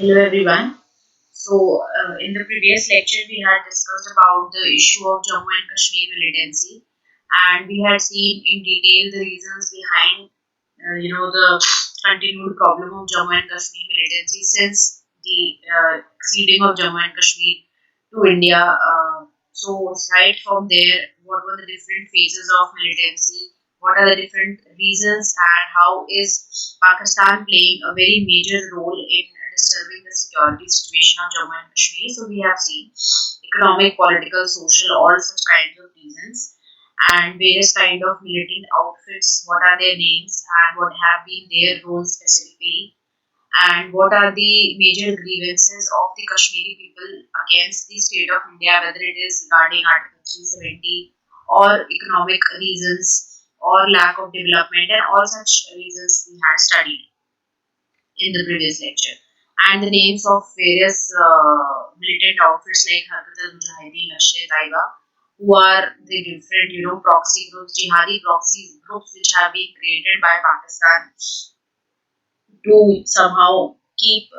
Hello everyone. In the previous lecture, we had discussed about the issue of Jammu and Kashmir militancy, and we had seen in detail the reasons behind, the continued problem of Jammu and Kashmir militancy since the ceding of Jammu and Kashmir to India. Right from there, what were the different phases of militancy? What are the different reasons, and how is Pakistan playing a very major role in disturbing the security situation of Jammu and Kashmir? So we have seen economic, political, social, all such kinds of reasons, and various kind of militant outfits. What are their names and what have been their roles specifically? And what are the major grievances of the Kashmiri people against the state of India, whether it is regarding Article 370 or economic reasons or lack of development, and all such reasons we had studied in the previous lecture. And the names of various militant outfits like Harkat al-Mujahideen, Lashkar-e-Taiba, who are the different, proxy groups, jihadi proxy groups which have been created by Pakistan to somehow keep,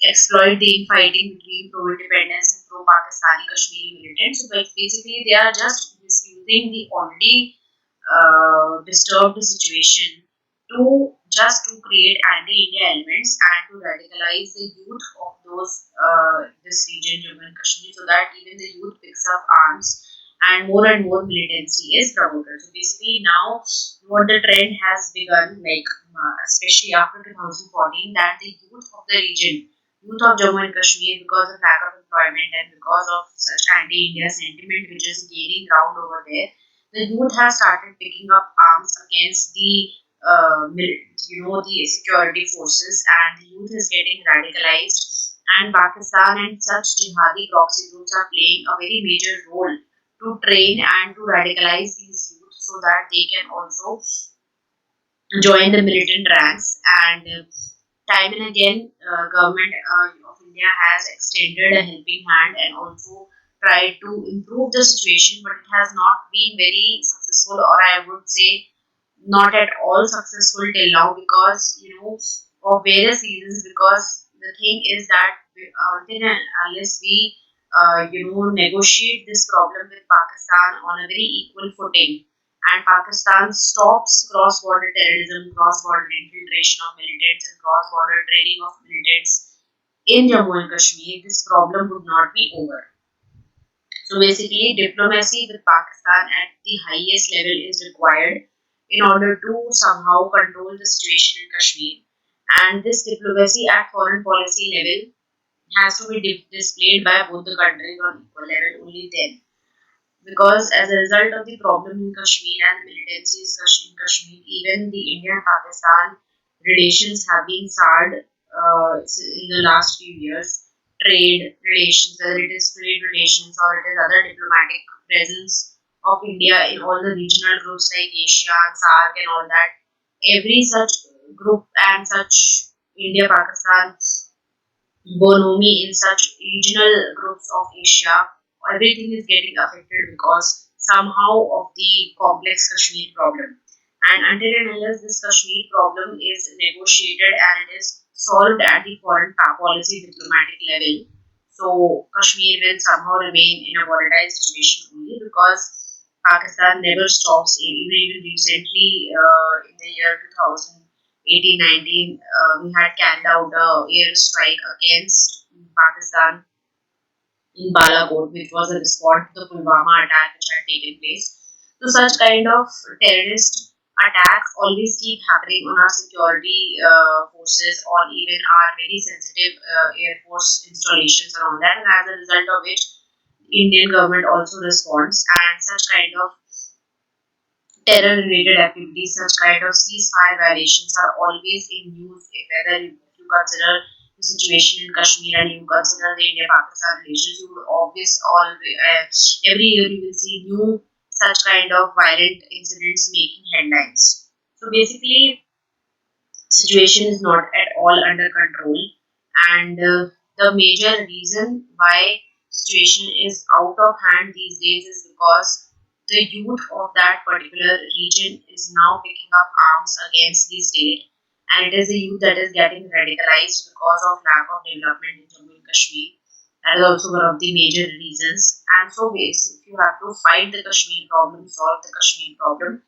exploit the infighting between pro-independence and pro-Pakistani Kashmiri militants. So basically, they are just misusing the already disturbed situation to create anti-India elements and to radicalize the youth of this region, Jammu and Kashmir, so that even the youth picks up arms and more militancy is promoted. So basically, now what the trend has begun, like especially after 2014, that the youth of the region, youth of Jammu and Kashmir, because of lack of employment and because of such anti-India sentiment which is gaining ground over there, the youth has started picking up arms against the security forces, and the youth is getting radicalized. And Pakistan and such jihadi proxy groups are playing a very major role to train and to radicalize these youth so that they can also join the militant ranks. And time and again, government of India has extended a helping hand and also tried to improve the situation, but it has not been very successful, or I would say not at all successful till now, because of various reasons. Because the thing is that until and unless we negotiate this problem with Pakistan on a very equal footing, and Pakistan stops cross-border terrorism, cross-border infiltration of militants, and cross-border training of militants in Jammu and Kashmir, this problem would not be over. So basically, diplomacy with Pakistan at the highest level is required in order to somehow control the situation in Kashmir. And this diplomacy at foreign policy level has to be displayed by both the countries on equal level only then. Because as a result of the problem in Kashmir and the militancy in Kashmir, even the India and Pakistan relations have been soured in the last few years. Trade relations, whether it is trade relations or it is other diplomatic presence of India in all the regional groups like ASEAN, SAARC, and all that. Every such group and such India Pakistan bonhomie in such regional groups of Asia, everything is getting affected because somehow of the complex Kashmir problem. And until and unless this Kashmir problem is negotiated and it is solved at the foreign policy diplomatic level, so Kashmir will somehow remain in a volatile situation only, because Pakistan never stops. Even recently, in the year 2018-19, we had carried out a air strike against Pakistan in Balakot, which was a response to the Pulwama attack which had taken place. So such kind of terrorist attacks always keep happening on our security forces, or even our very sensitive air force installations and all that. And as a result of which, Indian government also responds, and such kind of terror-related activities, such kind of ceasefire violations are always in news. Whether if you consider the situation in Kashmir and you consider the India-Pakistan relations, you would every year you will see new such kind of violent incidents making headlines. So basically, situation is not at all under control, and the major reason why situation is out of hand these days is because the youth of that particular region is now picking up arms against the state, and it is the youth that is getting radicalized because of lack of development in Jammu and Kashmir. That is also one of the major reasons. And so, if you have to fight the Kashmir problem, solve the Kashmir problem,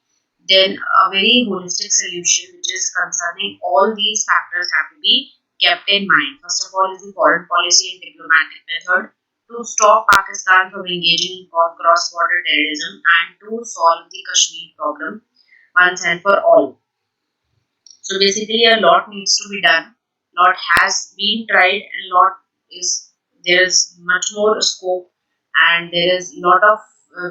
then a very holistic solution, which is concerning all these factors, have to be kept in mind. First of all, is the foreign policy and diplomatic method to stop Pakistan from engaging in cross-border terrorism and to solve the Kashmir problem once and for all. So basically, a lot needs to be done. Lot has been tried, and lot is there is much more scope, and there is lot of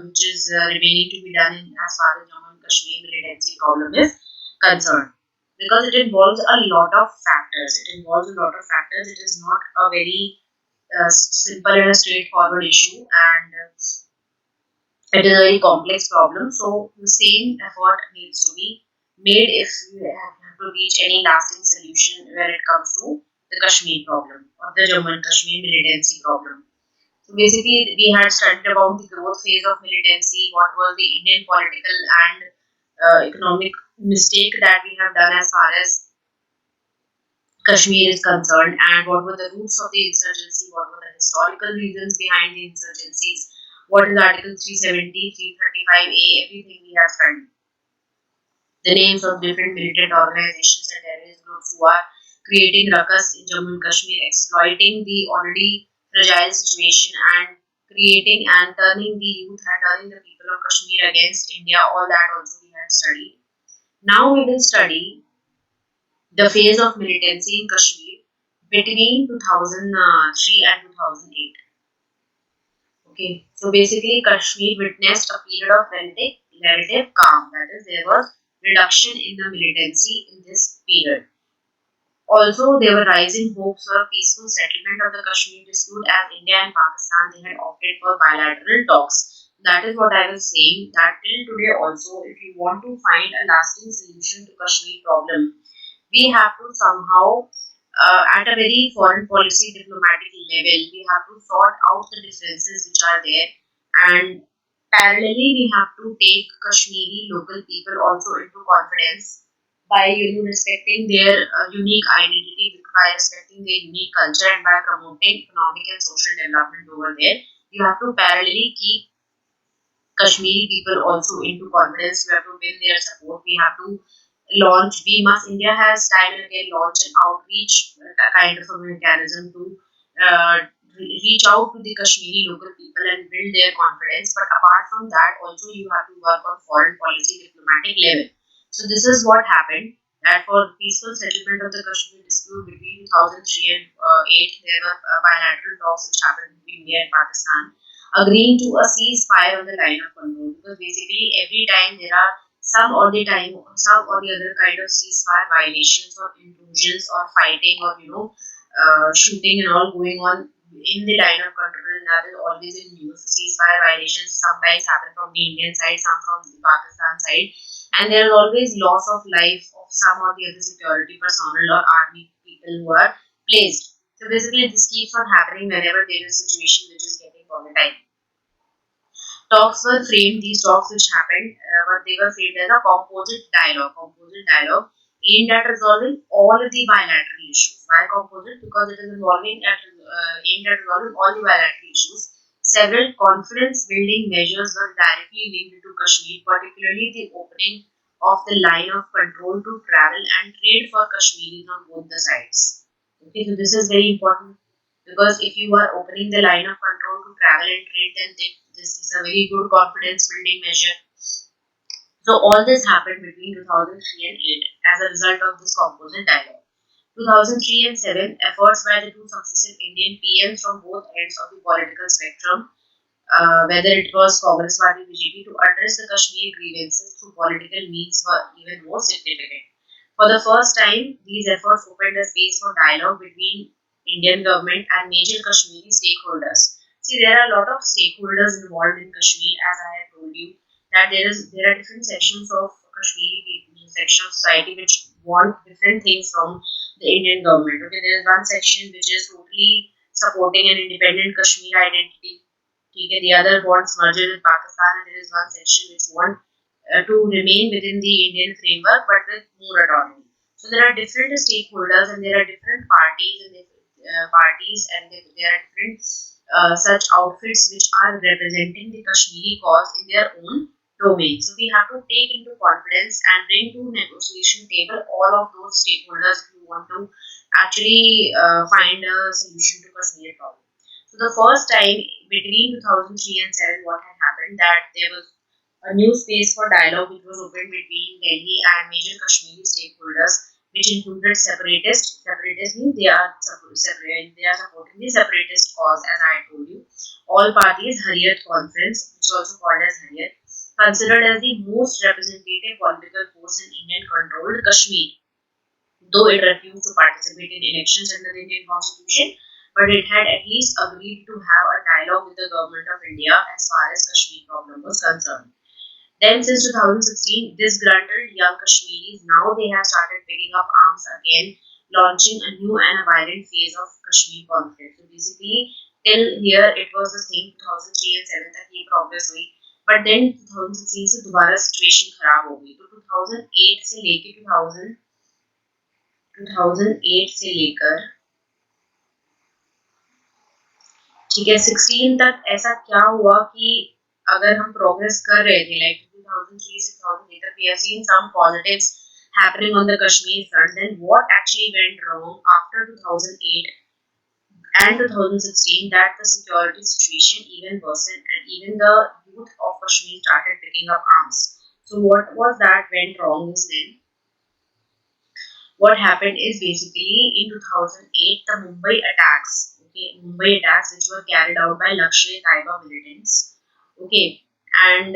which is remaining to be done in as far as Jammu and Kashmir militancy problem is concerned, because it involves a lot of factors. It involves a lot of factors. It is not a very simple and a straightforward issue, and it is a very complex problem. So the same effort needs to be made if you have to reach any lasting solution when it comes to the Kashmir problem or the Jammu and Kashmir militancy problem. So basically, we had studied about the growth phase of militancy, what was the Indian political and economic mistake that we have done as far as Kashmir is concerned, and what were the roots of the insurgency, what were the historical reasons behind the insurgencies, what is Article 370, 335A, everything we have studied. The names of different militant organizations and terrorist groups who are creating ruckus in Jammu and Kashmir, exploiting the already fragile situation and creating and turning the youth and turning the people of Kashmir against India, all that also we had studied. Now we will study the phase of militancy in Kashmir between 2003 and 2008. Okay, so basically, Kashmir witnessed a period of relative calm. That is, there was reduction in the militancy in this period. Also, there were rising hopes for a peaceful settlement of the Kashmir dispute, as India and Pakistan they had opted for bilateral talks. That is what I was saying. That till today also, if you want to find a lasting solution to Kashmir problem, we have to somehow, at a very foreign policy diplomatic level, we have to sort out the differences which are there, and parallelly we have to take Kashmiri local people also into confidence by respecting their unique identity, by respecting their unique culture, and by promoting economic and social development over there. You have to parallelly keep Kashmiri people also into confidence. We have to win their support. We have to launch. We must. India has time and again launched an outreach kind of a mechanism to uh, reach out to the Kashmiri local people and build their confidence. But apart from that, also you have to work on foreign policy diplomatic level. So this is what happened. That for peaceful settlement of the Kashmir dispute between 2003 and 8, there were bilateral talks which happened between India and Pakistan, agreeing to a ceasefire on the line of control, because basically every time there are some or the other kind of ceasefire violations or intrusions or fighting or shooting and all going on in the line of control, and that is always in news. Ceasefire violations sometimes happen from the Indian side, some from the Pakistan side, and there is always loss of life of some or the other security personnel or army people who are placed. So basically, this keeps on happening whenever there is a situation which is getting volatile. Talks were framed, these talks which happened, but they were framed as a composite dialogue aimed at resolving all the bilateral issues. Why composite? Because it is aimed at resolving all the bilateral issues. Several confidence building measures were directly linked to Kashmir, particularly the opening of the line of control to travel and trade for Kashmiris on both the sides. Okay, so this is very important, because if you are opening the line of control to travel and trade, then this is a very good confidence building measure. So all this happened between 2003 and 8 as a result of this composite dialogue. 2003 and 7, efforts by the two successive Indian PMs from both ends of the political spectrum, whether it was Congress Party BJP, to address the Kashmir grievances through political means were even more significant. For the first time, these efforts opened a space for dialogue between Indian government and major Kashmiri stakeholders. See, there are a lot of stakeholders involved in Kashmir, as I have told you, that there are different sections of Kashmiri people, section of society which want different things from the Indian government. Okay, there is one section which is totally supporting an independent Kashmir identity. Okay, the other wants merger with Pakistan, and there is one section which want to remain within the Indian framework but with more autonomy. So there are different stakeholders and there are different parties and there are different such outfits which are representing the Kashmiri cause in their own domain. So we have to take into confidence and bring to negotiation table all of those stakeholders if you want to actually find a solution to Kashmir problem. So the first time between 2003 and 7, what had happened that there was a new space for dialogue which was opened between Delhi and major Kashmiri stakeholders, which included separatists. Separatists means they are supporting the separatist cause, as I told you. All parties, Harriet Conference, which is also called as Harriet, considered as the most representative political force in Indian controlled Kashmir, though it refused to participate in elections under the Indian constitution, but it had at least agreed to have a dialogue with the government of India as far as Kashmir problem was concerned. Then, since 2016, disgruntled young Kashmiris now they have started picking up arms again, launching a new and a violent phase of Kashmir conflict. So basically, till here it was the same 2003 and 7 तक ये progress हुई, but then 2016 से दोबारा situation खराब हो गई. तो 2008 से लेके 2008 से लेकर ठीक है 16 तक ऐसा क्या हुआ कि अगर हम प्रोग्रेस कर रहे थे लाइक 2003 से 2008 तक we have seen some positives happening on the Kashmir front, then what actually went wrong after 2008 and 2016 that the security situation even worsened and even the youth of Kashmir started picking up arms. So what was that went wrong is then what happened is basically in 2008 the Mumbai attacks, okay, Mumbai attacks which were carried out by Lashkar-e-Taiba militants, okay, and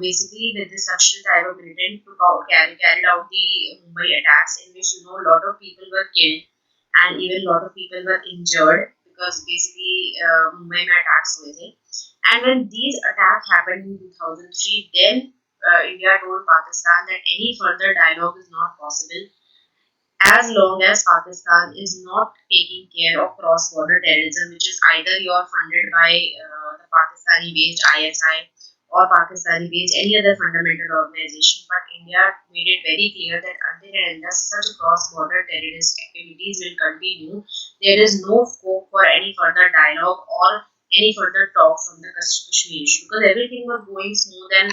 basically with this Lashkar-e-Taiba militant carried out the Mumbai attacks in which a lot of people were killed and even a lot of people were injured because basically Mumbai में attacks हुए थे. And when these attacks happened in 2003, then India told Pakistan that any further dialogue is not possible as long as Pakistan is not taking care of cross-border terrorism, which is either you're funded by the Pakistani-based ISI or Pakistani-based any other fundamental organization. But India made it very clear that until and unless such cross-border terrorist activities will continue, there is no scope for any further dialogue or any further talks on the Kashmir issue because everything was going smooth and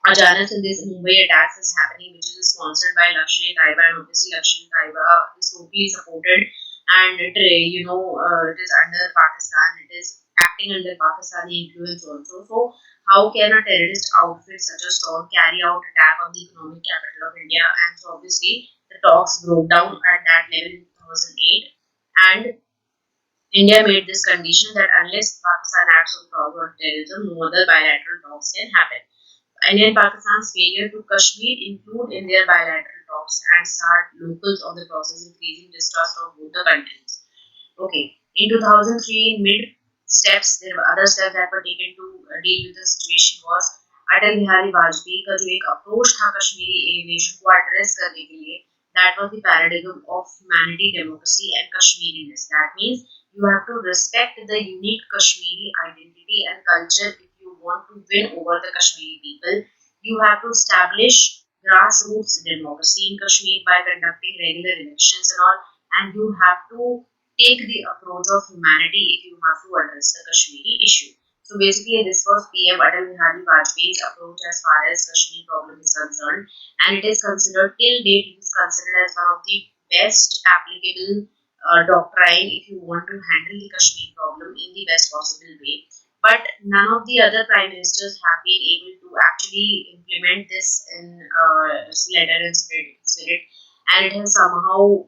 Ajanas in this Mumbai attacks is happening, which is sponsored by Lashkar-e-Taiba, and obviously Lashkar-e-Taiba is totally supported, and it is under Pakistan, it is acting under Pakistani influence also. So how can a terrorist outfit such a strong carry out attack on the economic capital of India? And so obviously the talks broke down at that level in 2008, and India made this condition that unless Pakistan acts on cross-border terrorism, no other bilateral talks can happen. India and Pakistan's failure to Kashmir include in their bilateral talks and start locals of the process increasing distrust of both the countries. Okay, in 2003, mid steps, there were other steps that were taken to deal with the situation was Atal Bihari Vajpayee का जो एक approach था Kashmiri aviation को address करने के लिए, that was the paradigm of humanity, democracy and Kashmiriness. That means you have to respect the unique Kashmiri identity and culture if you want to win over the Kashmiri people. You have to establish grassroots democracy in Kashmir by conducting regular elections and all, and you have to take the approach of humanity if you have to address the Kashmiri issue. So basically, this was PM Atal Bihari Vajpayee's approach as far as Kashmir problem is concerned, and it is considered till date. It is considered as one of the best applicable doctrine if you want to handle the Kashmir problem in the best possible way. But none of the other prime ministers have been able to actually implement this in letter and spirit, and it has somehow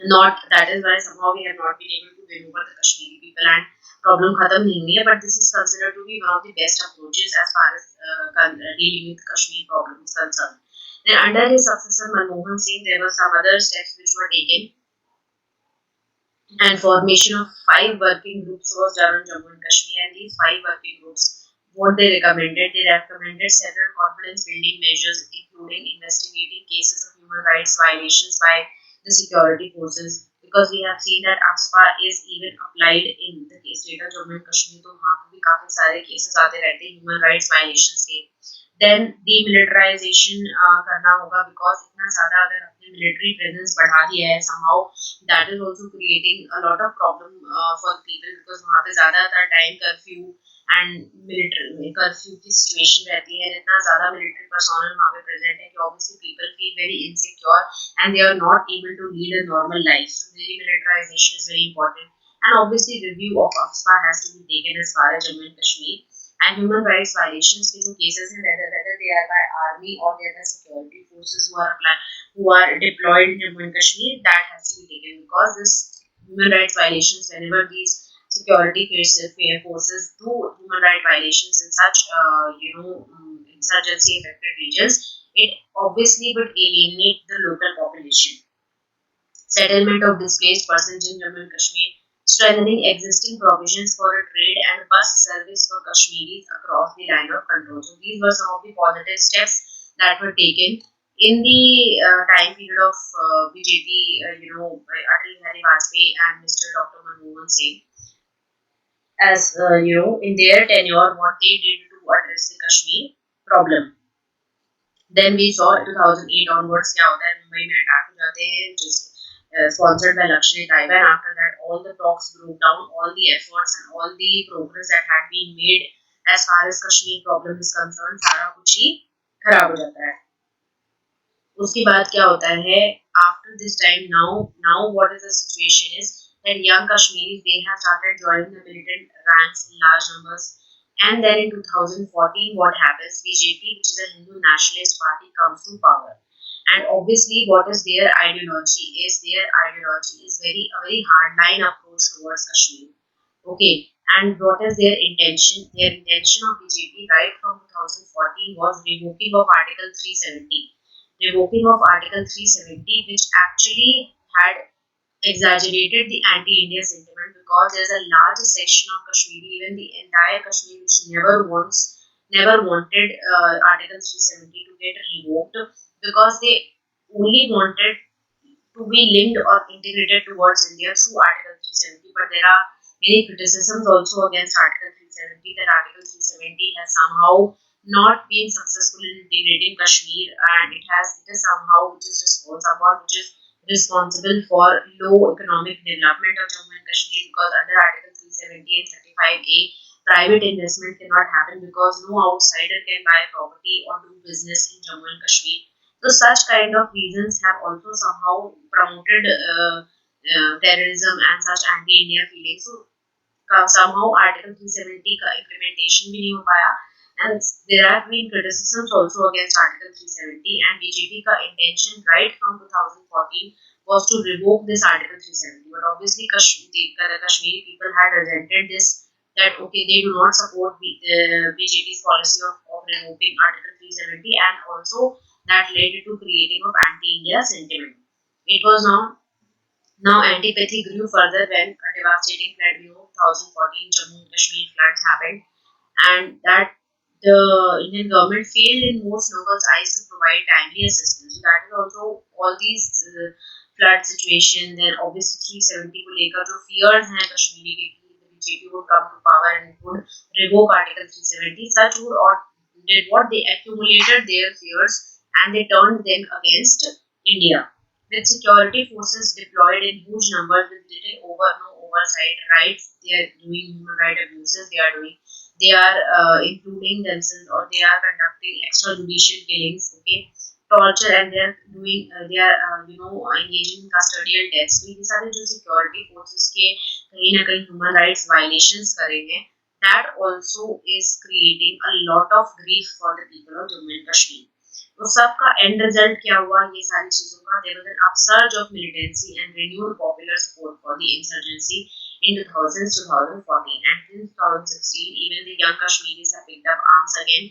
not, that is why somehow we have not been able to win over the Kashmiri people and problem khatam nahi hui hai, but this is considered to be one of the best approaches as far as dealing with Kashmir problem is concerned. Then under his successor Manmohan Singh, there were some other steps which were taken, and formation of 5 working groups was done on Jammu and Kashmir, and these 5 working groups, what they recommended several confidence building measures including investigating cases of human rights violations by the security forces, because we have seen that AFSPA is even applied in the state of Jammu and Kashmir, तो वहाँ पे भी काफी सारे cases आते रहते हैं human rights violations के. देन डीमिलिटराइजेशन करना होगा, बिकॉज इतना ज़्यादा अगर अपने मिलिट्री प्रेजेंस बढ़ा दिया है somehow that is also creating a lot of problem for the people, because वहाँ पे ज़्यादातर time curfew and military curfew की सिचुएशन रहती है, इतना ज़्यादा मिलिट्री पर्सोनल वहाँ पे प्रेजेंट है कि obviously people feel very insecure and they are not able to lead a normal life. So demilitarization is very important, and obviously review of AFSPA has to be taken as far as Jammu and Kashmir, and human rights violations के जो cases हैं, whether they are by army or they are by security forces who are deployed in Jammu and Kashmir, that has to be taken, because this human rights violations, whenever these security forces do human rights violations in such insurgency affected regions, it obviously would alienate the local population. Settlement of displaced persons in Jammu and Kashmir, strengthening existing provisions for a trade and bus service for Kashmiris across the line of control. So these were some of the positive steps that were taken in the time period of BJP, Atal Bihari Vajpayee and Mr. Dr. Manmohan Singh, as in their tenure, what they did to address the Kashmir problem. Then we saw 2008 onwards क्या होता है, मुंबई में attack हो जाते हैं, just sponsored by Lakshmi Taiba, and after that all the talks broke down, all the efforts and all the progress that had been made as far as Kashmir problem is concerned, सारा कुछ ही खराब हो जाता है. उसके बाद क्या होता है, after this time, now what is the situation is that young Kashmiris, they have started joining the militant ranks in large numbers. And then in 2014, what happens? BJP, which is a Hindu nationalist party, comes to power. And obviously, what is their ideology? Is a very hardline approach towards Kashmir. Okay. And what is their intention? Their intention of BJP right from 2014 was revoking of Article 370. Revoking of Article 370, which actually had exaggerated the anti-India sentiment, because there's a large section of Kashmir, even the entire Kashmir, which never wanted Article 370 to get revoked, because they only wanted to be linked or integrated towards India through Article 370. But there are many criticisms also against Article 370, that Article 370 has somehow not been successful in integrating Kashmir, and it is somehow which is responsible for low economic development of Jammu and Kashmir, because under Article 370 and 35A, private investment cannot happen, because no outsider can buy property or do business in Jammu and Kashmir. So such kind of reasons have also somehow promoted terrorism and such anti-India feelings. So somehow Article 370 का implementation भी नहीं हो पाया, and there have been criticisms also against Article 370, and BJP का intention right from 2014 was to revoke this Article 370. But obviously the Kashmiri people had resented this, that okay, they do not support BJP's policy of revoking Article 370, and also that led to creating of anti-India sentiment. It was now antipathy grew further when a devastating flood, 2014 Jammu and Kashmir floods happened, and that the Indian government failed in most locals' eyes to provide timely assistance. So that is also all these flood situation. Then obviously 370 को लेकर जो fears हैं कश्मीरी के कि the BJP would come to power and would revoke Article 370. Such would or did what they accumulated their fears and they turned them against India. With security forces deployed in huge numbers with no oversight, rights, they are doing human rights abuses, they are including themselves, or they are conducting extrajudicial killings, okay, torture, and they are doing engaging in custodial deaths. So ये सारे जो security forces के कहीं ना कहीं human rights violations करेंगे, that also is creating a lot of grief for the people of Jammu and Kashmir. तो सबका एंड रिजल्ट क्या हुआ, ये सारी चीजों का? There was an upsurge of militancy and renewed popular support for the insurgency in 2014, and in 2016 even the young Kashmiris have picked up arms again,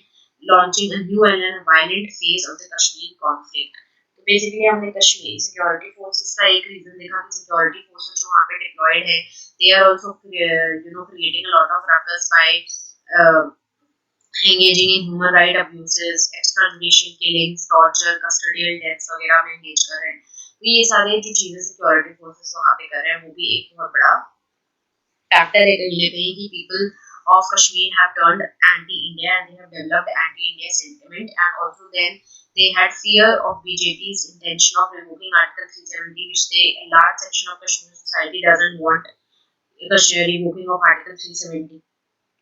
launching a new and violent phase of the Kashmir conflict. तो basically हमने Kashmir security forces का एक reason देखा कि security forces जो वहाँ पे diploid है, they are also creating a lot of ruckus by engaging in human right abuses, extrajudicial killings, torture, custodial deaths वगैरह में engage कर रहे हैं. तो ये सारे जो चीजें सिक्योरिटी फोर्सेस वहाँ पे कर रहे हैं, वो भी एक बहुत बड़ा फैक्टर है कहीं ना कहीं कि people of Kashmir have turned anti-India, and they have developed anti-India sentiment, and also then they had fear of BJP's intention of revoking Article 370, which a large section of Kashmir society doesn't want Kashmir revoking of Article 370.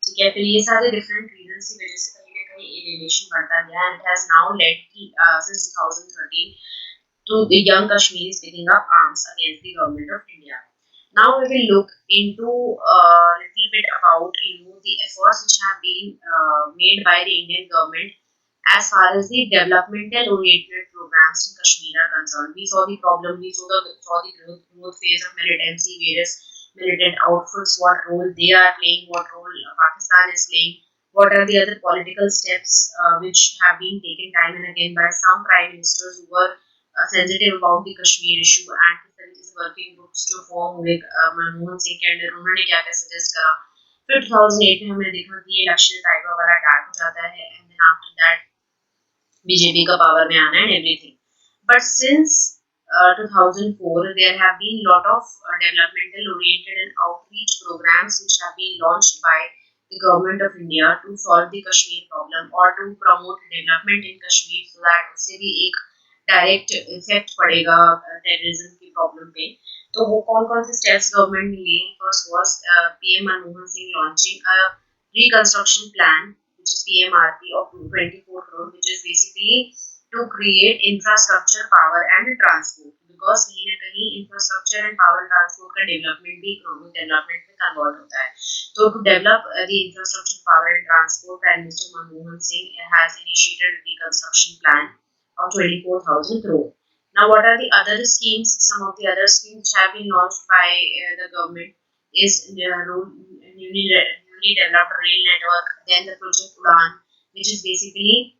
ठीक है, फिर ये सारे different reasons की वजह से कहीं ना कहीं एलियनेशन बढ़ता गया, and it has now led since 2013 to the young Kashmiris picking up arms against the government of India. Now we will look into a little bit about the efforts which have been made by the Indian government as far as the developmental oriented programs in Kashmir are concerned. We saw the problem, we saw the growth phase of militancy, various militant outfits, what role they are playing, what role Pakistan is playing, what are the other political steps which have been taken time and again by some prime ministers who were sensitive about the Kashmir issue, and किस तरीके से working groups जो form हुए मनमोहन सिंह के under, उन्होंने क्या क्या suggest करा. फिर 2008 में हमने देखा कि ये लश्कर ताइबा वाला अटैक हो जाता है, and then after that BJP का पावर में आना and everything. But since 2004, there have been lot of developmental oriented and outreach programs which have been launched by the government of India to solve the Kashmir problem or to promote development in Kashmir, so that उससे भी एक direct effect पड़ेगा terrorism की problem पे. तो वो कौन कौन से स्टेप्स गवर्नमेंट ने लिए. First was PM Manmohan Singh launching a reconstruction plan, which is PMRP of 24 crore, which is basically to create infrastructure, power and transport, because कहीं ना कहीं infrastructure and power and transport का development भी economic development में convert होता है. So to develop the infrastructure, power and transport, Prime Minister Manmohan Singh has initiated a reconstruction plan of 24,000 crore. Now what are the other schemes? Some of the other schemes which have been launched by the government is newly developed rail network, then the project Udan, which is basically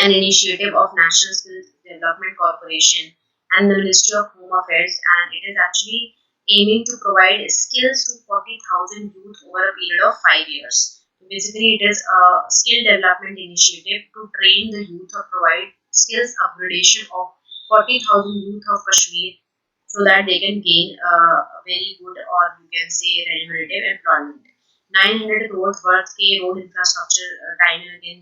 an initiative of National Skills Development Corporation and the Ministry of Home Affairs, and it is actually aiming to provide skills to 40,000 youth over a period of 5 years. So basically, it is a skill development initiative to train the youth or provide skills upgradation of 40,000 youth of Kashmir, so that they can gain a very good, or you can say, remunerative employment. 900 crores worth के road infrastructure time and again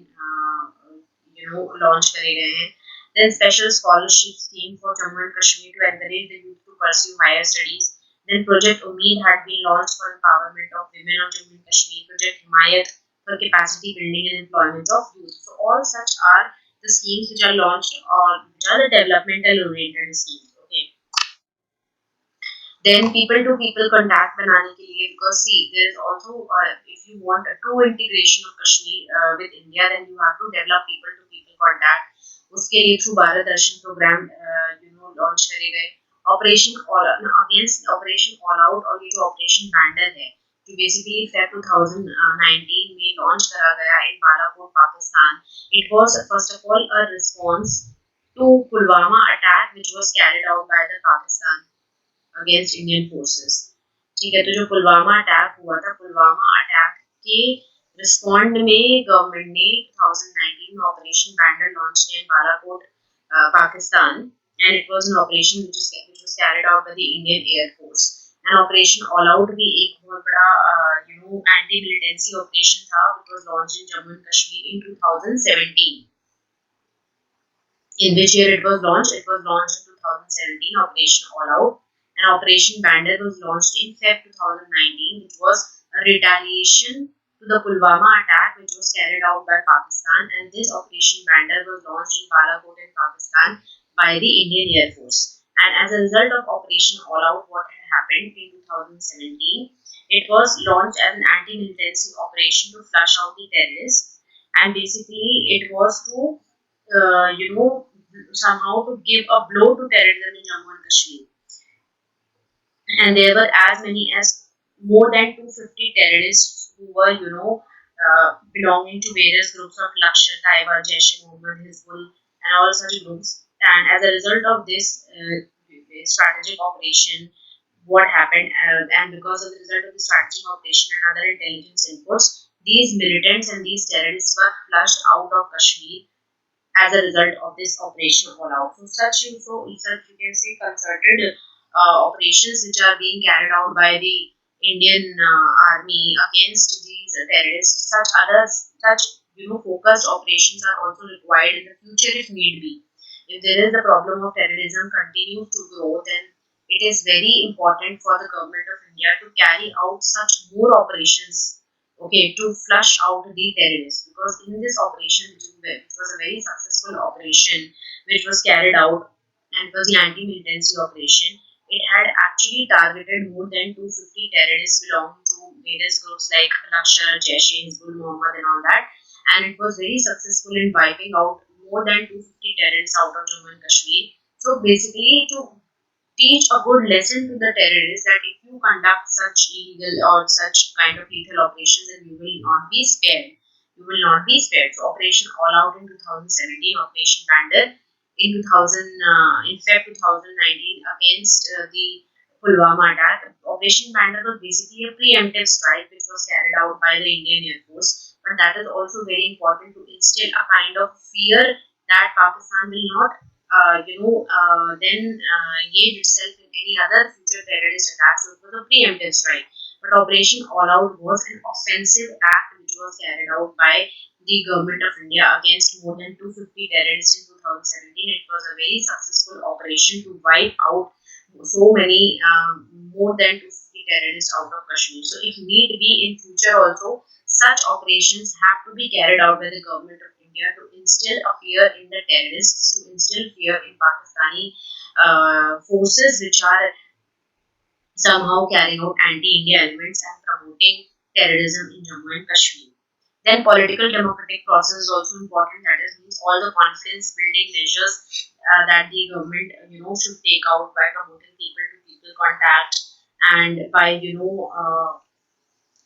launch करे गए हैं. Then special scholarship scheme for Jammu and Kashmir to encourage the youth to pursue higher studies. Then Project Umeed had been launched for empowerment of women of Jammu and Kashmir. Project Himayat for capacity building and employment of youth. So all such are the schemes which are launched, or which are the developmental oriented schemes. Okay. Then people to people contact बनाने के लिए, because see, there is also if you want a true integration of Kashmir with India, then you have to develop people to people contact. उसके लिए through Bharat दर्शन programme launch करे गए. Operation all out, और ये जो ऑपरेशन बैंडर है जो basically Feb 2019 में लॉन्च करा गया in Balakot Pakistan. It was first of all a response to Pulwama attack which was carried out by the Pakistan against Indian forces. ठीक है, तो जो पुलवामा अटैक हुआ था, पुलवामा अटैक के रिस्पॉन्ड में गवर्नमेंट ने 2019 में ऑपरेशन बैंडर लॉन्च किया in Balakot Pakistan, and it was an operation which was carried out by the Indian Air Force. And operation all out भी एक बहुत बड़ा एंटी मिलिटेंसी ऑपरेशन था, which was launched in Jammu and Kashmir in 2017. In which year it was launched? It was launched in 2017, Operation All Out. And Operation Bandit was launched in Feb 2019, which was a retaliation to the Pulwama attack, which was carried out by Pakistan. And this Operation Bandit was launched in Balakot in Pakistan by the Indian Air Force. And as a result of Operation All Out, what had happened in 2017? It was launched as an anti-militancy operation to flush out the terrorists, and basically it was to somehow to give a blow to terrorism in Jammu and Kashmir. And there were as many as more than 250 terrorists who were belonging to various groups of Lashkar Taiba, Jaish-e-Mohammed, Hizbul, and all such groups. And as a result of this strategic operation, what happened, and because of the result of the strategic operation and other intelligence inputs, these militants and these terrorists were flushed out of Kashmir as a result of this operation all out. So such you can say concerted operations which are being carried out by the Indian army against these terrorists, such focused operations are also required in the future if need be. If there is the problem of terrorism continues to grow, then it is very important for the government of India to carry out such more operations, okay, to flush out the terrorists. Because in this operation, which was a very successful operation, which was carried out, and it was the anti-militancy operation, it had actually targeted more than 250 terrorists belonging to various groups like Lakshar, Jaish-e, Hizbul Muhammad and all that. And it was very successful in wiping out more than 250 terrorists out of Jammu and Kashmir. So basically, to teach a good lesson to the terrorists that if you conduct such illegal or such kind of lethal operations, then you will not be spared. You will not be spared. So Operation All Out in 2017, Operation Bandar in Feb 2019 against the Pulwama attack. Operation Bandar was basically a preemptive strike which was carried out by the Indian Air Force. But that is also very important to instill a kind of fear that Pakistan will not engage itself in any other future terrorist attacks. So it was a preemptive strike. But Operation All Out was an offensive act which was carried out by the government of India against more than 250 terrorists in 2017. It was a very successful operation to wipe out so many, more than 250 terrorists out of Kashmir. So if need be in future also, such operations have to be carried out by the government of India to instill a fear in the terrorists, to instill fear in Pakistani forces which are somehow carrying out anti-India elements and promoting terrorism in Jammu and Kashmir. Then political democratic process is also important. That is, means all the confidence building measures that the government should take out by promoting people to people contact, and by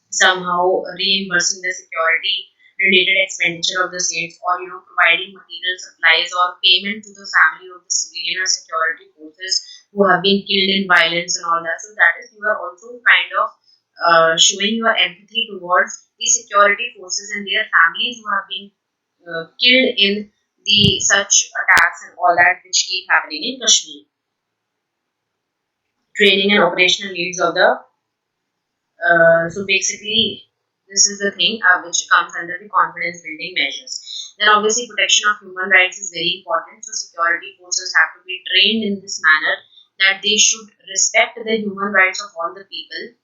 somehow reimbursing the security related expenditure of the states, or providing material supplies or payment to the family of the civilian or security forces who have been killed in violence and all that. So that is, you are also kind of showing your empathy towards the security forces and their families who have been killed in the such attacks and all that which keep happening in Kashmir. Training and operational needs of the so basically, this is the thing which comes under the confidence building measures. Then obviously protection of human rights is very important. So security forces have to be trained in this manner that they should respect the human rights of all the people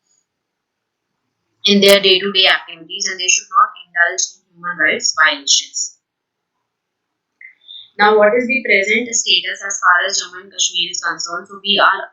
in their day-to-day activities, and they should not indulge in human rights violations. Now, what is the present status as far as Jammu and Kashmir is concerned? So we are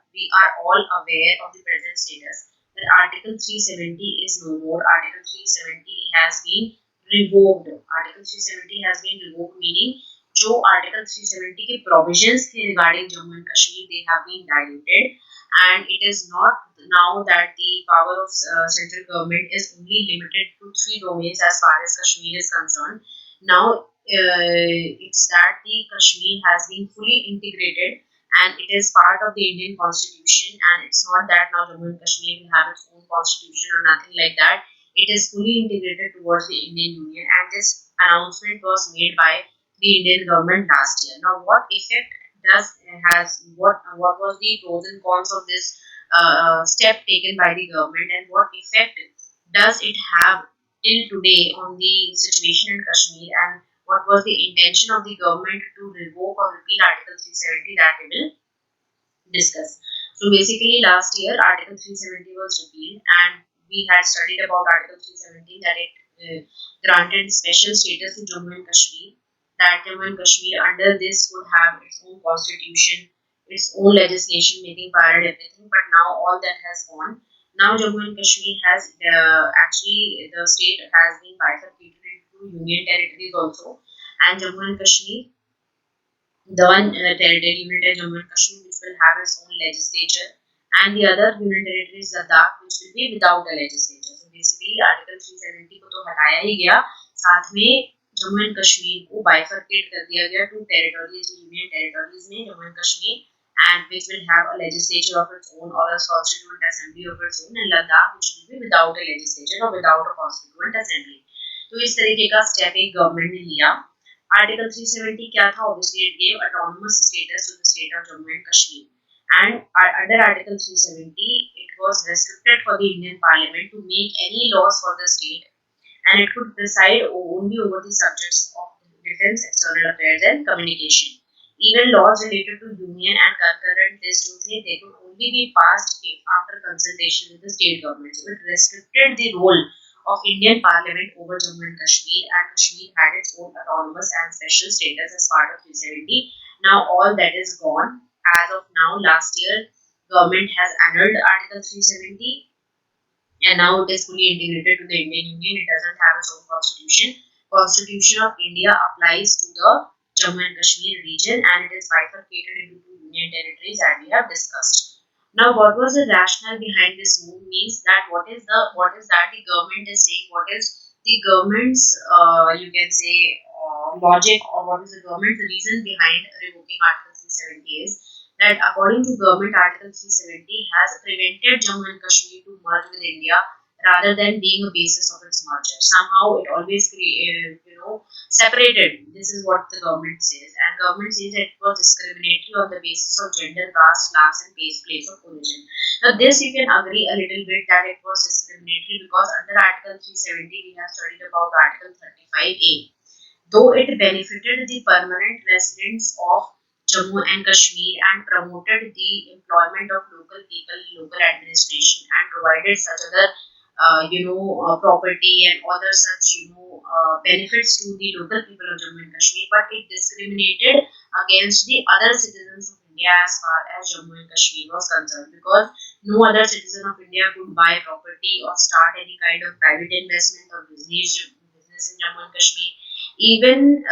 all aware of the present status that Article 370 is no more. Article 370 has been revoked. Article 370 has been revoked, meaning जो Article 370 के provisions थे regarding Jammu and Kashmir, they have been diluted, and it is not now that the power of central government is only limited to three domains as far as Kashmir is concerned. Now it's that the Kashmir has been fully integrated and it is part of the Indian constitution, and it's not that now Jammu and Kashmir will have its own constitution or nothing like that. It is fully integrated towards the Indian Union, and this announcement was made by the Indian government last year. Now, what effect does has what was the pros and cons of this step taken by the government, and what effect does it have till today on the situation in Kashmir, and what was the intention of the government to revoke or repeal Article 370, that we will discuss. So basically last year Article 370 was repealed, and we had studied about Article 370 that it granted special status to Jammu and Kashmir, that Jammu and Kashmir under this would have its own constitution, its own legislation making power and everything, but now all that has gone. Now Jammu and Kashmir has actually the state has been bifurcated into union territories also, and Jammu and Kashmir, the one territory unit Jammu and Kashmir which will have its own legislature, and the other union territory is Ladakh which will be without a legislature. So basically Article 370 को तो हटाया ही गया, साथ में Jammu and Kashmir को bifurcate कर दिया गया टू टेरिटोरीज, यूनियन टेरिटोरीज में Jammu and Kashmir, and which will have a legislature of its own or a constituent assembly of its own, and Ladakh which will be without a legislature or without a constituent assembly. तो इस तरीके का step एक government ने लिया. Article 370 क्या था? Obviously, it gave autonomous status to the state of Jammu and Kashmir. And under Article 370, it was restricted for the Indian Parliament to make any laws for the state and it could preside only over the subjects of defense, external affairs, and communication. Even laws related to union and concurrent list they could only be passed after consultation with the state government. So it restricted the role of Indian Parliament over Jammu and Kashmir had its own autonomous and special status as part of 370. Now all that is gone. As of now, last year, government has annulled Article 370 and now it is fully integrated to the Indian Union. It doesn't have its own constitution. Constitution of India applies to the Jammu and Kashmir region and it is bifurcated into two union territories as we have discussed. Now, what was the rationale behind this move means that what is that the government is saying, what is the government's you can say logic or what is the government's reason behind revoking Article 370 is that according to government Article 370 has prevented Jammu and Kashmir to merge with India rather than being a basis of its merger. Somehow it always separated. This is what the government says, and government says that it was discriminatory on the basis of gender, caste, class, and place of origin. Now this you can agree a little bit that it was discriminatory because under Article 370 we have studied about Article 35A. Though it benefited the permanent residents of Jammu and Kashmir and promoted the employment of local people in local administration and provided such other property and other such benefits to the local people of Jammu and Kashmir, but it discriminated against the other citizens of India as far as Jammu and Kashmir was concerned because no other citizen of India could buy property or start any kind of private investment or business in Jammu and Kashmir even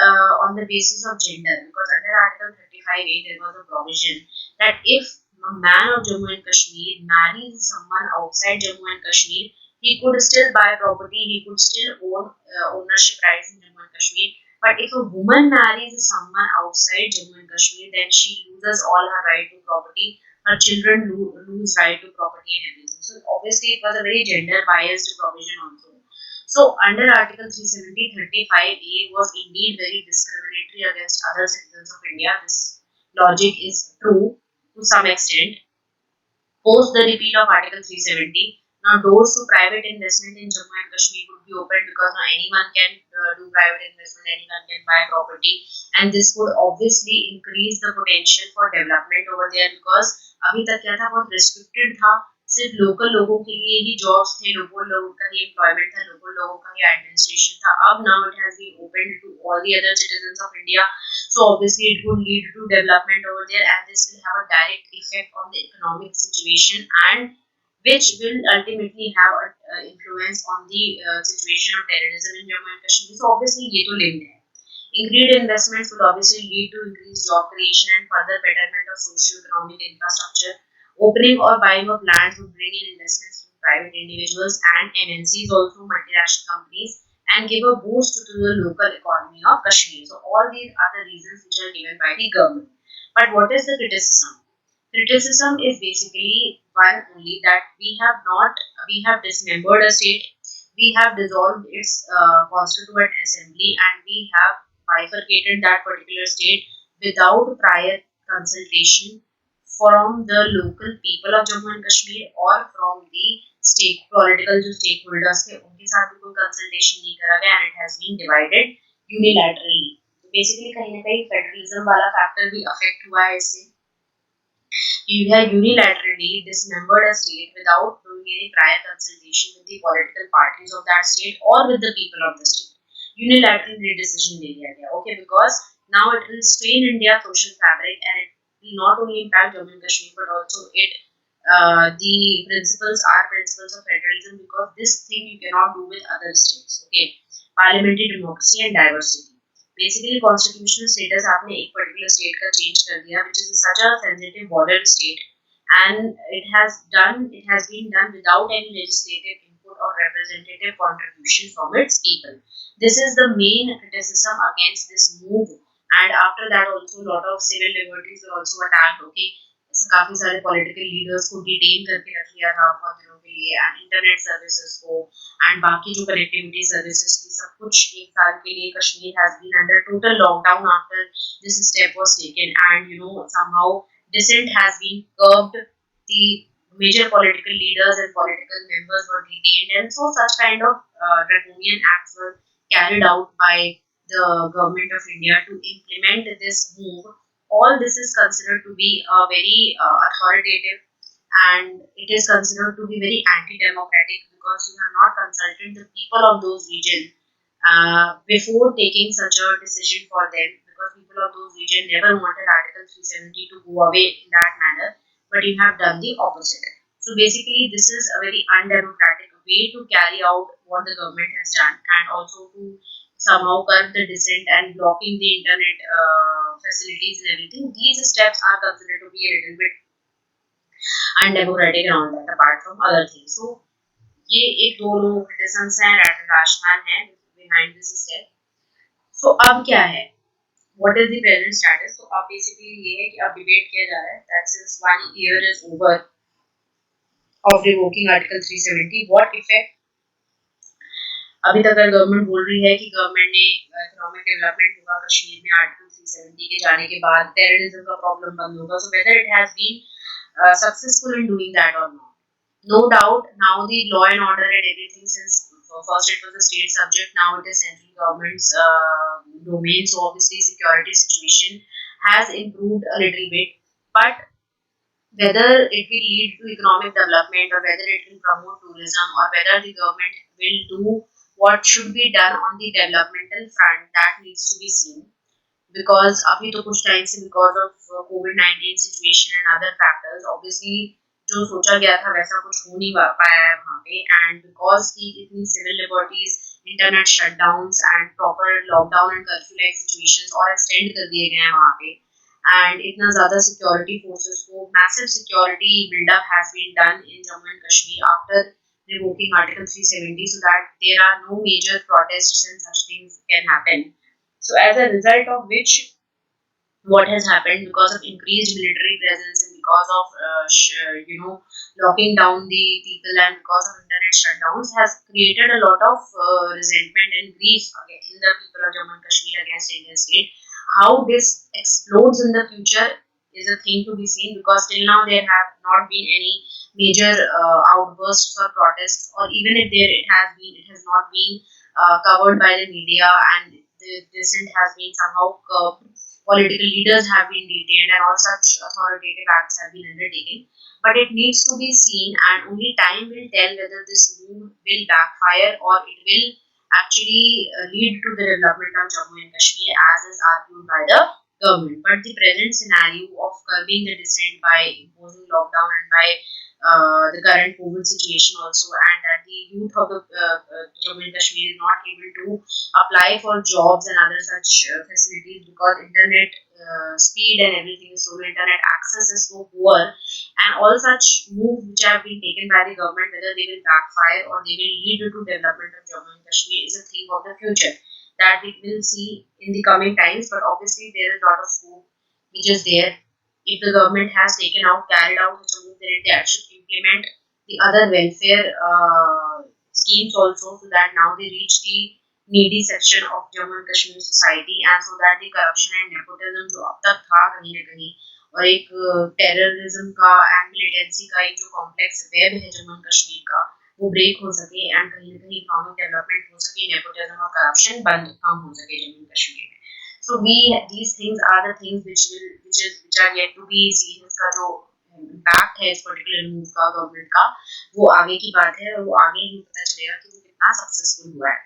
on the basis of gender, because under Article 35A there was a provision that if a man of Jammu and Kashmir marries someone outside Jammu and Kashmir, he could still buy property, he could still own ownership rights in Jammu and Kashmir. But if a woman marries someone outside Jammu and Kashmir, then she loses all her right to property. Her children lose right to property and everything. So obviously, it was a very gender biased provision also. So, under Article 370, 35A was indeed very discriminatory against other citizens of India. This logic is true to some extent. Post the repeal of Article 370, now doors to private investment in Jammu and Kashmir would be opened because now anyone can do private investment, anyone can buy property, and this would obviously increase the potential for development over there because अभी तक क्या था बहुत restricted था सिर्फ local लोगों के लिए ही जॉब्स थे लोकल लोगों का ही एम्प्लॉयमेंट था लोकल लोगों का ही एडमिनिस्ट्रेशन था अब now it has been open to all the other citizens of India so obviously it would lead to development over there and this will have a direct effect on the economic situation and which will ultimately have an influence on the situation of terrorism in Jammu and Kashmir. So obviously ये तो linked है. Increased investments will obviously lead to increased job creation and further betterment of socio-economic infrastructure. Opening or buying of lands would bring in investments from private individuals and MNCs, also multinational companies, and give a boost to the local economy of Kashmir. So all these are the reasons which are given by the government. But what is the criticism? Criticism is basically one only that we have dismembered a state, we have dissolved its constituent assembly, and we have bifurcated that particular state without prior consultation from the local people of Jammu and Kashmir or from the state political जो stakeholders थे उनके साथ भी कोई consultation नहीं करा गया and it has been divided unilaterally. तो basically कहीं ना कहीं federalism वाला factor भी affect हुआ है इससे. You have unilaterally dismembered a state without doing any prior consultation with the political parties of that state or with the people of the state. Unilaterally decision ले लिया गया. Okay, because now it will strain India's social fabric and it will not only impact Jammu and Kashmir but also the principles are principles of federalism because this thing you cannot do with other states. Okay, parliamentary democracy and diversity. Basically constitutional status आपने एक particular state का change कर दिया which is such a sensitive border state and it has been done without any legislative input or representative contribution from its people. This is the main criticism against this move and after that also a lot of civil liberties were also attacked. Okay, काफी सारे political leaders को detain करके रख लिया था बहुत दिनों के लिए एंड इंटरनेट सर्विसेज को एंड बाकी जो कनेक्टिविटी सर्विसेज की सब कुछ एक साल के लिए Kashmir has been under total lockdown after this step was taken and somehow dissent has been curbed. The major political leaders and political members were detained, and so such kind of draconian acts were carried out by the government of India to implement this move. All this is considered to be a very authoritative, and it is considered to be very anti-democratic because you have not consulted the people of those regions before taking such a decision for them, because people of those regions never wanted Article 370 to go away in that manner, but you have done the opposite. So basically, this is a very undemocratic way to carry out what the government has done, and also to somehow curb the dissent and blocking the internet facilities and everything. These steps are considered to be a little bit undemocratic and all that, apart from other things. So ये एक दो लोग criticisms हैं, rational हैं behind this step. So अब क्या है? What is the present status? So अब basically ये है कि अब डिबेट किया जा रहा है that since 1 year is over of revoking Article 370, what effect अभी तक अगर गवर्नमेंट बोल रही है कि गवर्नमेंट ने इकोनॉमिक डेवलपमेंट होगा कश्मीर में आर्टिकल 370 के जाने के बाद, टेररिज्म का प्रॉब्लम बंद होगा. So whether it has been successful in doing that or not. No doubt, now the law and order and everything, since first it was a state subject, now it is central government's domain. So obviously, security situation has improved a little bit, but whether it will lead to economic development or whether it will promote tourism or whether the government will do what should be done on the developmental front, that needs to be seen. Because अभी तो कुछ time से because of COVID-19 situation and other factors, obviously जो सोचा गया था वैसा कुछ हो नहीं पाया है वहाँ पे, and because की इतनी civil liberties, internet shutdowns and proper lockdown and curfew like situations और extend कर दिए गए हैं वहाँ पे, and इतना ज़्यादा security forces को massive security build-up has been done in Jammu and Kashmir after revoking Article 370, so that there are no major protests and such things can happen. So as a result of which, what has happened, because of increased military presence and because of locking down the people and because of internet shutdowns, has created a lot of resentment and grief in the people of Jammu and Kashmir against Indian state. How this explodes in the future is a thing to be seen, because till now there have not been any major outbursts or protests, or even if there it has not been covered by the media, and the dissent has been somehow curbed. Political leaders have been detained and all such authoritative acts have been undertaken. But it needs to be seen, and only time will tell whether this move will backfire or it will actually lead to the development of Jammu and Kashmir as is argued by the government. But the present scenario of curbing the dissent by imposing lockdown and by the current COVID situation also, and that the youth of the Jammu and Kashmir is not able to apply for jobs and other such facilities because internet speed and everything is so low, internet access is so poor, and all such moves which have been taken by the government, whether they will backfire or they will lead to development of Jammu and Kashmir, is a thing of the future that we will see in the coming times. But obviously there is a lot of scope which is there. If the government has carried out such a move, then they should implement the other welfare schemes also, so that now they reach the needy section of Jammu and Kashmir society, and so that the corruption and nepotism जो अब तक था कहीं ना कहीं, और एक terrorism का एंड मिलिटेंसी का एक जो कॉम्प्लेक्स वेब है जम्मू एंड कश्मीर का, वो ब्रेक हो सके एंड कहीं ना कहीं इकोनॉमिक डेवलपमेंट हो सके, नेपोटिज्म और करप्शन बंद कम हो सके जम्मू एंड कश्मीर में. So these things are the things which are yet to be seen. इसका जो impact है इस particular move का गवर्नमेंट का, वो आगे की बात है और वो आगे ही पता चलेगा कि वो कितना सक्सेसफुल हुआ है.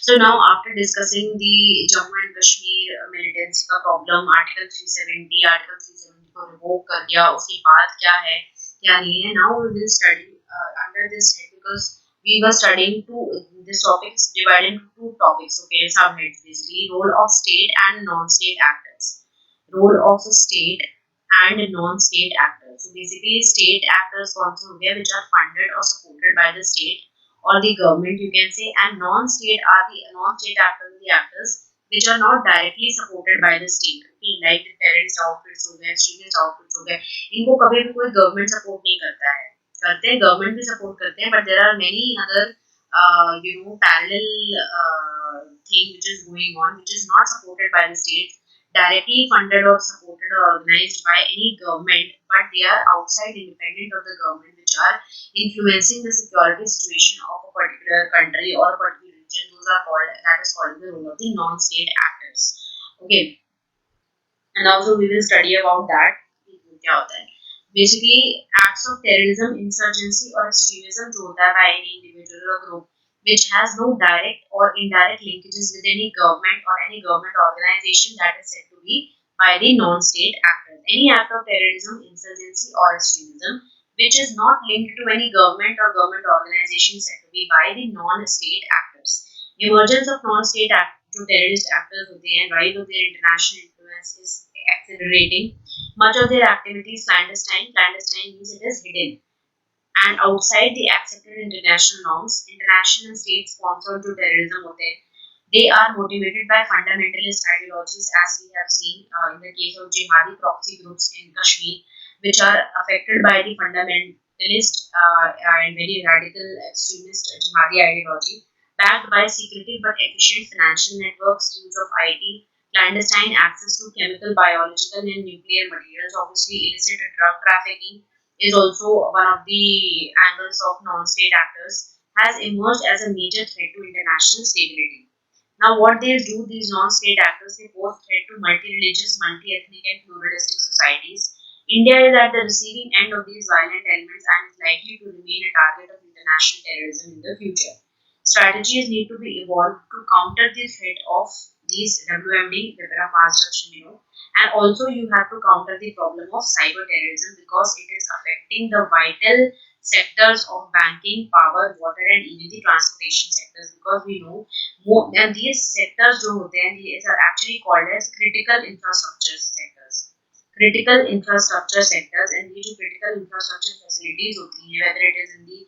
So now after discussing the Jammu and Kashmir militancy का problem, Article 370 को revoke कर दिया, उसके बाद क्या है क्या नहीं है, now we will study under this head, because we were studying this topic is divided into two topics, okay, subheads basically: role of state and non-state actors. Role of state and non-state actors. So basically, state actors also which are funded or supported by the state or the government, you can say, and non-state actors, the actors which are not directly supported by the state, okay, like the terrorist outfits हो गए, extremist outfits हो गए, इनको कभी भी कोई government support नहीं करता है. करते हैं, government भी support करते हैं, but there are many other parallel thing which is going on, which is not supported by the state, directly funded or supported or organized by any government, but they are outside independent of the government, which are influencing the security situation of a particular country or a particular region. Those are called, that is called the role of the non-state actors. Okay, and also we will study about that. क्या होता है? Basically, acts of terrorism, insurgency, or extremism जो होता है by any individual or group which has no direct or indirect linkages with any government or any government organization, that is said to be by the non-state actors. Any act of terrorism, insurgency, or extremism which is not linked to any government or government organization is said to be by the non-state actors. Emergence of non-state जो terrorist actors होते हैं, rise of their international influence is accelerating. Much of their activities clandestine. Clandestine means it is hidden and outside the accepted international norms. International and state-sponsored जो terrorism होते हैं, they are motivated by fundamentalist ideologies, as we have seen in the case of jihadi proxy groups in Kashmir, which are affected by the fundamentalist and very radical extremist jihadi ideology, backed by secretive but efficient financial networks, use of IT, clandestine access to chemical, biological, and nuclear materials. Obviously, illicit drug trafficking is also one of the angles of non-state actors, has emerged as a major threat to international stability. Now, what they do, these non-state actors, they pose threat to multi-religious, multi-ethnic, and pluralistic societies. India is at the receiving end of these violent elements and is likely to remain a target of international terrorism in the future. Strategies need to be evolved to counter the threat of these WMD, weapon of mass destruction, and also you have to counter the problem of cyber terrorism because it is affecting the vital sectors of banking, power, water, and even the transportation sectors, because we know more, and these sectors जो होते हैं, these are actually called as critical infrastructure sectors. Critical infrastructure sectors, and ये जो critical infrastructure facilities होती हैं, whether it is in the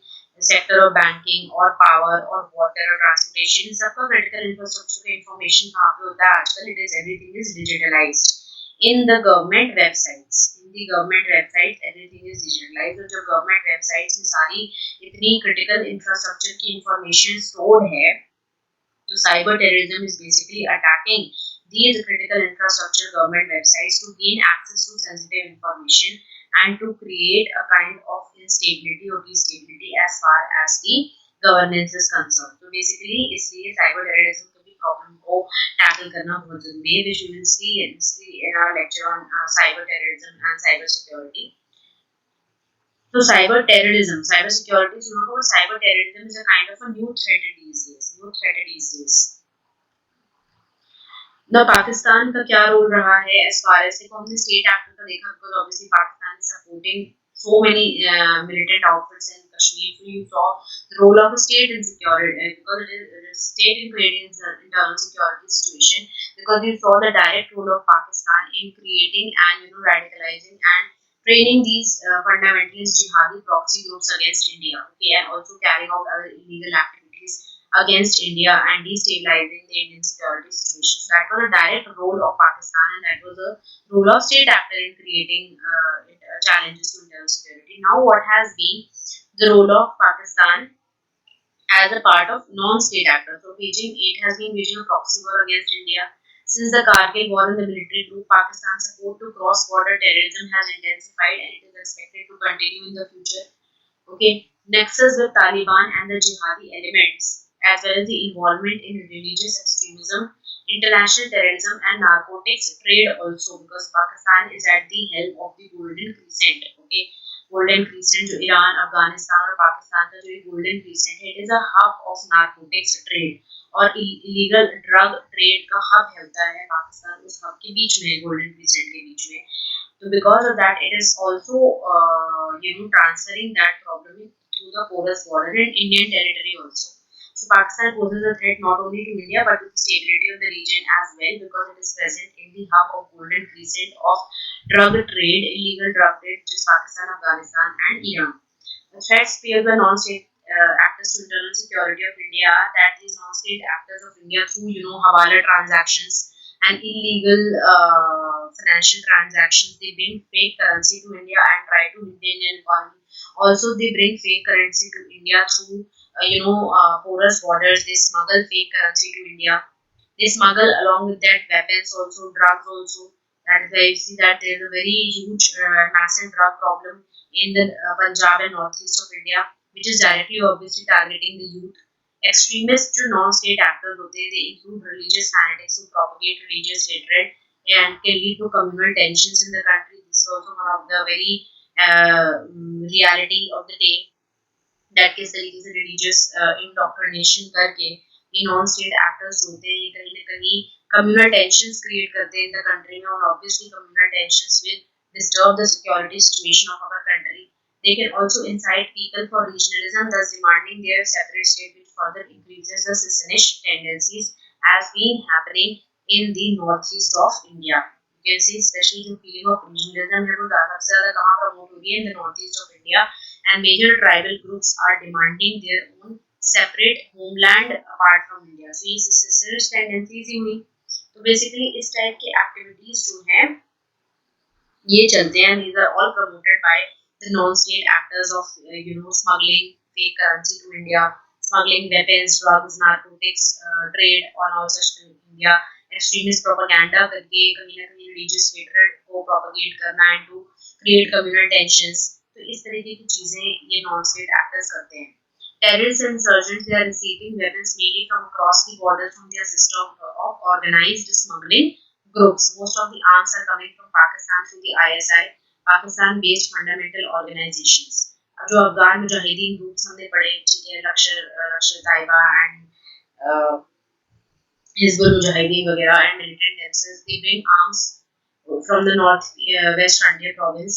sector of banking or power or water or transportation, इन सबका critical infrastructure का information कहाँ पे होता है आजकल? It is everything is digitalized in the government websites. In the government websites, everything is digitalized. तो जो government websites में सारी इतनी critical infrastructure की information stored है, so cyber terrorism is basically attacking these critical infrastructure government websites to gain access to sensitive information and to create a kind of instability or destability as far as the governance is concerned. So basically, इसलिए cyber terrorism को भी problem को tackle करना बहुत जरूरी है, which we will see in our lecture on cyber terrorism and cyber security. So cyber terrorism, cyber security, so you know, cyber terrorism is a kind of a new threat these days. New threat these days. Now Pakistan का क्या role रहा है as far as देखो हमने state actor का देखा, because obviously Pakistan is supporting so many militant outfits in Kashmir. So you saw the role of the state in security, because it is state in creating internal security situation, because you saw the direct role of Pakistan in creating and radicalizing and training these fundamentalist jihadi proxy groups against India, okay, and also carrying out other illegal activities against India and destabilizing the Indian security situation. So that was a direct role of Pakistan, and that was a role of state actor in creating challenges to internal security. Now, what has been the role of Pakistan as a part of non-state actor? So, it has been waging a proxy war against India. Since the Kargil war in the military group, Pakistan's support to cross-border terrorism has intensified and it is expected to continue in the future. Okay, nexus with Taliban and the jihadi elements, as well as the involvement in religious extremism, international terrorism, and narcotics trade also, because Pakistan is at the helm of the Golden Crescent. Okay, Golden Crescent जो Iran, Afghanistan और पाकिस्तान का जो Golden Crescent है, it is a hub of narcotics trade और illegal drug trade का hub होता है पाकिस्तान, उस hub के बीच में, Golden Crescent के बीच में. So because of that, it is also transferring that problem through the porous border in Indian territory also. So Pakistan poses a threat not only to India but to the stability of the region as well, because it is present in the hub of Golden Crescent of drug trade, illegal drug trade, which is Pakistan, Afghanistan, and Iran. The threats feared by non-state actors to internal security of India are that these non-state actors of India through hawala transactions and illegal financial transactions, they bring fake currency to India and try to maintain an economy. Also, they bring fake currency to India through porous borders. They smuggle fake currency to India. They smuggle along with that weapons also, drugs also. That is why you see that there is a very huge, massive drug problem in the Punjab and northeast of India, which is directly obviously targeting the youth. Extremist जो non-state actors होते हैं, they include religious fanatics who propagate religious hatred and can lead to communal tensions in the country. This is also one of the very reality of the day, that किस तरीके से religious indoctrination करके ये non state actors होते हैं, कहीं ना कहीं कम्युनल टेंशंस क्रिएट करते हैं इन द कंट्री में, और obviously communal tensions will disturb the security situation of our country. They can also incite people for regionalism, thus demanding their separate state, which further increases the secessionist tendencies as been happening in the northeast of India. You can see especially the feeling of regionalism है वो ज़्यादा से ज़्यादा कहाँ promote हो रही है, in the northeast of India, and major tribal groups are demanding their own separate homeland apart from India. So ये secessionist tendencies ही हुई. तो basically इस टाइप के activities जो हैं ये चलते हैं. These are all promoted by the non-state actors of smuggling fake currency to India, smuggling weapons, drugs, narcotics, trade on all such to India, extremist propaganda करके कहीं ना कहीं religious hatred को propagate करना and to create communal tensions. तो इस तरीके की चीजें ये non-state actors करते हैं. Terrorists and insurgents, they are receiving weapons mainly from across the border from their system of organized smuggling groups. Most of the arms are coming from Pakistan through the ISI, Pakistan-based fundamental organizations. जो Afghan Mujahideen groups हमने पढ़े, ठीक है, लश्कर Taiba and Hizbul Mujahideen वगैरह and militant themselves, they bring arms from the north west frontier province.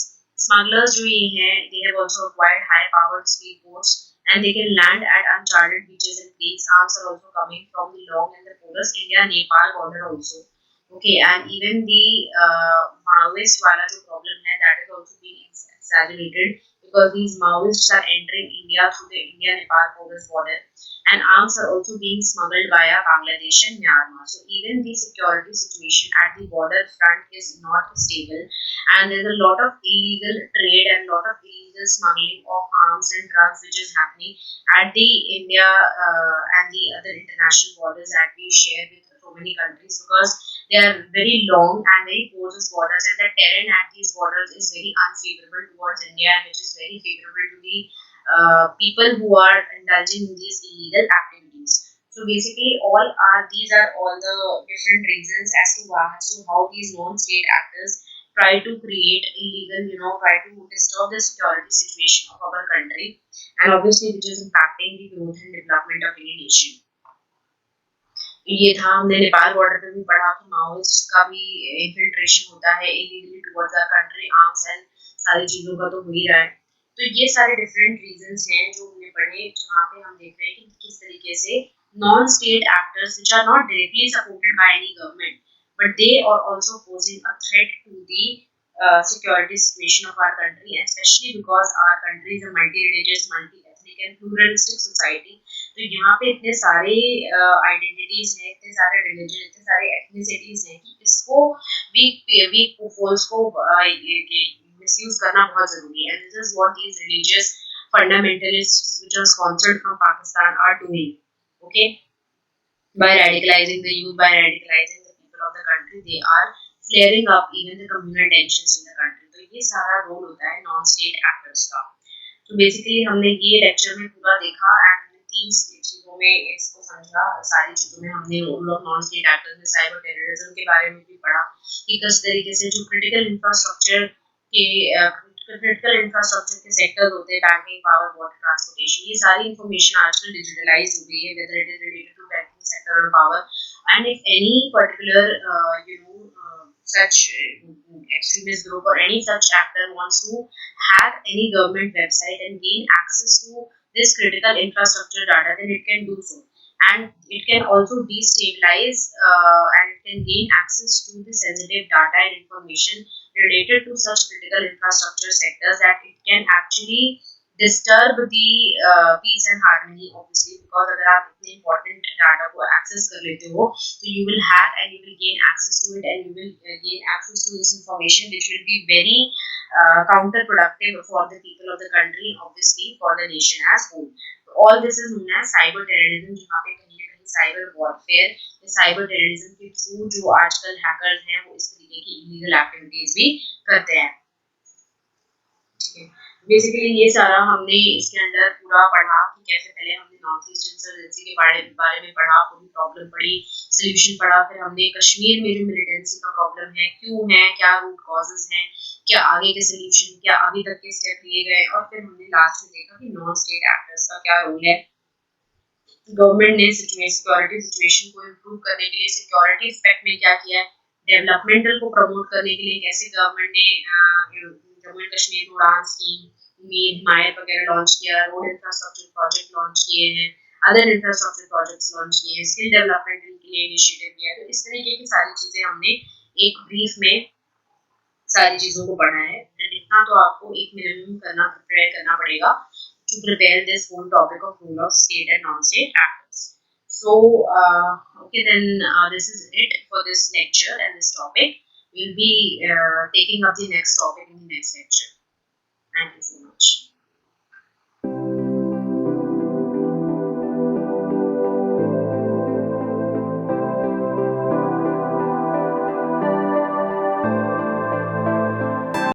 Smugglers जो ये हैं, they have also acquired high-powered speedboats and they can land at uncharted beaches and creeks. Arms are also coming from the long and the porous India-Nepal border also. Okay, and even the Maoist wala जो problem है, that is also being exaggerated because these Maoists are entering India through the India-Nepal porous border, and arms are also being smuggled via Bangladesh and Myanmar. So even the security situation at the border front is not stable, and there's a lot of illegal trade and a lot of illegal smuggling of arms and drugs which is happening at the India and the other international borders that we share with so many countries, because they are very long and very porous borders, and the terrain at these borders is very unfavorable towards India, which is very favorable to the people who are indulging in these illegal activities. So basically, these are all the different reasons as to how these non-state actors try to create illegal, try to disturb the security situation of our country, and obviously which is impacting the growth and development of any nation. ये था, हमने Nepal border पे भी पढ़ा कि Maoist का भी infiltration होता है illegally towards our country, arms and सारी चीजों का तो हो ही रहा है. तो ये सारे डिफरेंट रीजंस हैं जो हमने पढ़े, जहाँ पे हम देख रहे हैं कि किस तरीके से non state actors which are not directly supported by any government but they are also posing a threat to the security situation of our country, and especially because our country is a multi-religious, multi-ethnic and pluralistic society. तो यहाँ पे इतने सारे identities हैं, इतने सारे religion, इतने सारे एथनिसिटीज हैं कि इसको वीक फोर्स को मिसयूज करना बहुत जरूरी है. This is what these religious fundamentalists which are sponsored from Pakistan are doing. Okay, by radicalizing the youth, by radicalizing the people of the country, they are flaring up even the communal tensions in the country. तो ये सारा role होता है non state actors का. तो basically हमने ये lecture में पूरा देखा एंड तीन चीजों में इसको समझा. सारी चीजों में हमने role of non state actors में साइबर टेररिज्म के बारे में भी पढ़ा कि किस तरीके से जो क्रिटिकल इंफ्रास्ट्रक्चर के सेक्टर्स होते हैं, बैंकिंग, पावर, वाटर, ट्रांसपोर्टेशन, ये सारी इंफॉर्मेशन आजकल डिजिटलाइज हो गई है, whether it is related to banking sector और power. And if any particular such extremist group or any such actor wants to hack any government website and gain access to this critical infrastructure data, then it can do so, and it can also destabilize and it can gain access to the sensitive data and information related to such critical infrastructure sectors, that it can actually disturb the peace and harmony, obviously, because अगर आप इतने important data को access कर लेते हो, so you will hack and you will gain access to it, and you will gain access to this information which will be very counterproductive for the people of the country, obviously for the nation as whole. So all this is known as cyber terrorism, जहाँ पे कहीं ना कहीं कि cyber warfare या cyber terrorism के through जो आजकल हैकर्स हैं वो इस तरीके की इलीगल एक्टिविटीज भी करते हैं। ठीक है, बेसिकली ये सारा हमने इसके अंदर पूरा पढ़ा कि कैसे पहले हमने नॉर्थ ईस्ट इंसर्जेंसी के बारे में पढ़ा, पूरी प्रॉब्लम पढ़ी, सोल्यूशन पढ़ा, फिर हमने कश्मीर में जो मिलिटेंसी का प्रॉब्लम है क्यों है, क्या रूट कॉजेज हैं, क्या आगे के सोल्यूशन, क्या अभी तक के स्टेप लिए गए, और फिर हमने लास्ट में देखा कि नॉन स्टेट एक्टर्स का क्या रोल है। गवर्नमेंट ने सिक्योरिटी सिचुएशन को इम्प्रूव करने के लिए सिक्योरिटी एस्पेक्ट में क्या किया है, डेवलपमेंटल को प्रमोट करने के लिए कैसे गवर्नमेंट ने जम्मू एंड कश्मीर में उड़ान स्कीम, उम्मीद, हिमायत वगैरह लॉन्च किया, रोड इंफ्रास्ट्रक्चर प्रोजेक्ट लॉन्च किए हैं, अदर इंफ्रास्ट्रक्चर प्रोजेक्ट्स लॉन्च किए हैं, स्किल डेवलपमेंट के लिए इनिशिएटिव लिया है। तो इस तरीके की सारी चीजें हमने एक ब्रीफ में सारी चीजों को पढ़ा है, एंड इतना तो आपको एक मिनिमम करना प्रिपेयर करना पड़ेगा to prepare this whole topic of role of state and non-state actors. So, okay, then this is it for this lecture and this topic. We'll be taking up the next topic in the next lecture. Thank you so much.